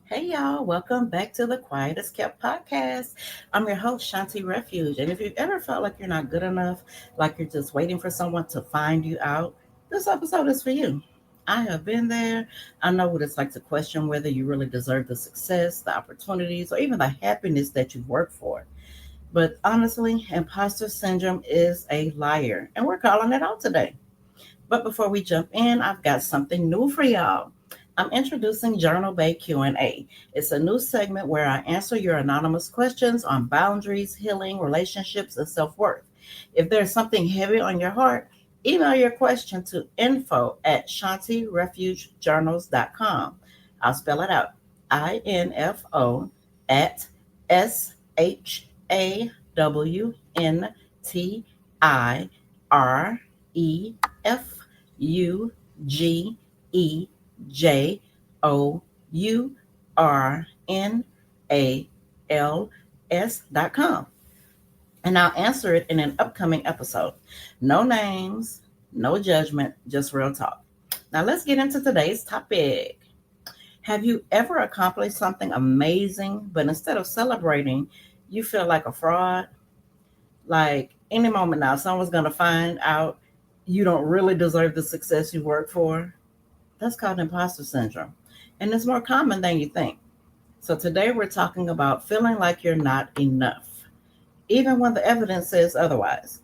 Hey y'all, welcome back to the Quiet as Kept podcast. I'm your host, Shawnti Refuge. And if you've ever felt like you're not good enough, like you're just waiting for someone to find you out, this episode is for you. I have been there. I know what it's like to question whether you really deserve the success, the opportunities, or even the happiness that you've worked for. But honestly, imposter syndrome is a liar, and we're calling it out today. But before we jump in, I've got something new for y'all. I'm introducing Journal Bay Q&A. It's a new segment where I answer your anonymous questions on boundaries, healing, relationships, and self-worth. If there's something heavy on your heart, email your question to info@ShawntiRefugeJournals.com. I'll spell it out. info at ShawntiRefugeJournals.com. And I'll answer it in an upcoming episode. No names, no judgment, just real talk. Now let's get into today's topic. Have you ever accomplished something amazing, but instead of celebrating, you feel like a fraud? Like any moment now, someone's going to find out you don't really deserve the success you work for. That's called imposter syndrome. And it's more common than you think. So today we're talking about feeling like you're not enough, even when the evidence says otherwise.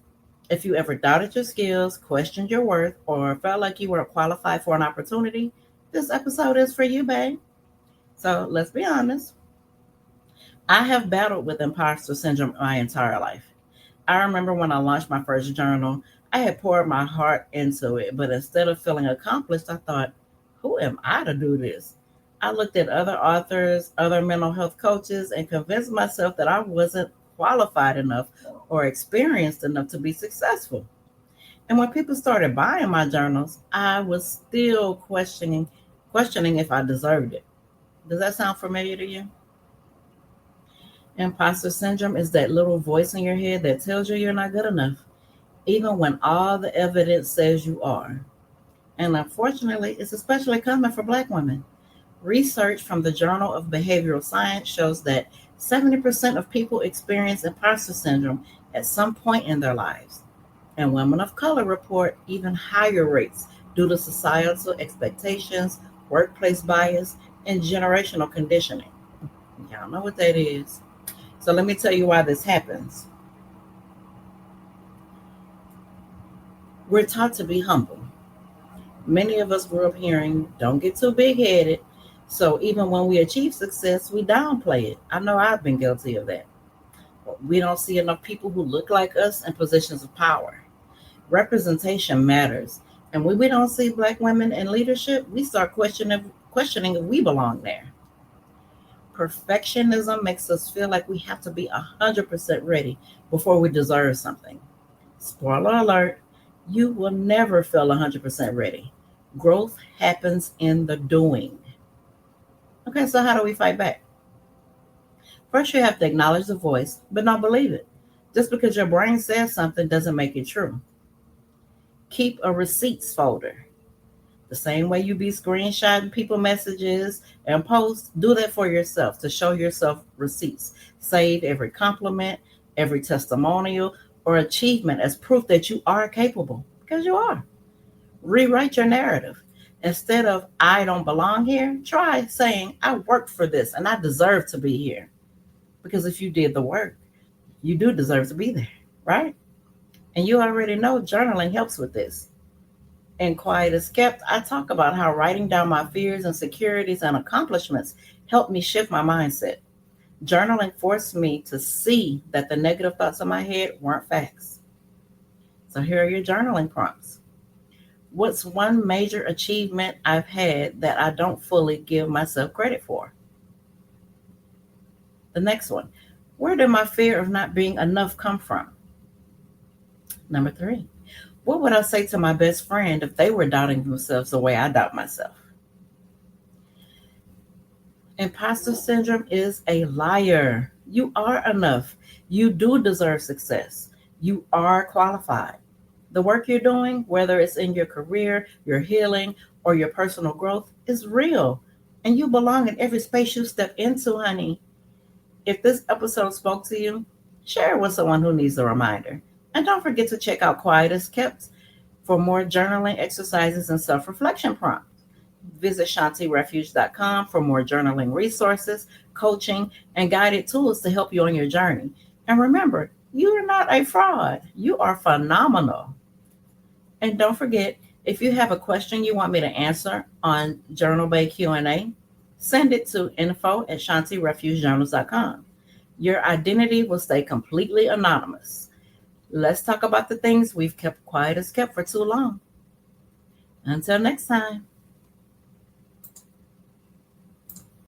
If you ever doubted your skills, questioned your worth, or felt like you weren't qualified for an opportunity, this episode is for you, babe. So let's be honest. I have battled with imposter syndrome my entire life. I remember when I launched my first journal, I had poured my heart into it, but instead of feeling accomplished, I thought, who am I to do this? I looked at other authors, other mental health coaches, and convinced myself that I wasn't qualified enough or experienced enough to be successful. And when people started buying my journals, I was still questioning if I deserved it. Does that sound familiar to you? Imposter syndrome is that little voice in your head that tells you you're not good enough, even when all the evidence says you are. And unfortunately, it's especially common for Black women. Research from the Journal of Behavioral Science shows that 70% of people experience imposter syndrome at some point in their lives. And women of color report even higher rates due to societal expectations, workplace bias, and generational conditioning. Y'all know what that is. So let me tell you why this happens. We're taught to be humble. Many of us grew up hearing, don't get too big headed. So even when we achieve success, we downplay it. I know I've been guilty of that. We don't see enough people who look like us in positions of power. Representation matters. And when we don't see Black women in leadership, we start questioning if we belong there. Perfectionism makes us feel like we have to be 100% ready before we deserve something. Spoiler alert, you will never feel 100% ready. Growth happens in the doing. Okay, so how do we fight back? First, you have to acknowledge the voice, but don't believe it. Just because your brain says something doesn't make it true. Keep a receipts folder. The same way you be screenshotting people messages and posts, do that for yourself to show yourself receipts. Save every compliment, every testimonial, or achievement as proof that you are capable, because you are. Rewrite your narrative. Instead of I don't belong here, try saying I worked for this and I deserve to be here. Because if you did the work, you do deserve to be there, right? And you already know journaling helps with this. In Quiet as Kept, I talk about how writing down my fears, insecurities, and accomplishments helped me shift my mindset. Journaling forced me to see that the negative thoughts in my head weren't facts. So here are your journaling prompts. What's one major achievement I've had that I don't fully give myself credit for? The next one, where did my fear of not being enough come from? Number 3, what would I say to my best friend if they were doubting themselves the way I doubt myself? Imposter syndrome is a liar. You are enough. You do deserve success. You are qualified. The work you're doing, whether it's in your career, your healing, or your personal growth, is real. And you belong in every space you step into, honey. If this episode spoke to you, share it with someone who needs a reminder. And don't forget to check out Quiet as Kept for more journaling exercises and self reflection prompts. Visit ShawntiRefuge.com for more journaling resources, coaching, and guided tools to help you on your journey. And remember, you are not a fraud. You are phenomenal. And don't forget, if you have a question you want me to answer on Journal Bay Q&A, send it to info@ShawntiRefugeJournals.com. Your identity will stay completely anonymous. Let's talk about the things we've kept quiet as kept for too long. Until next time.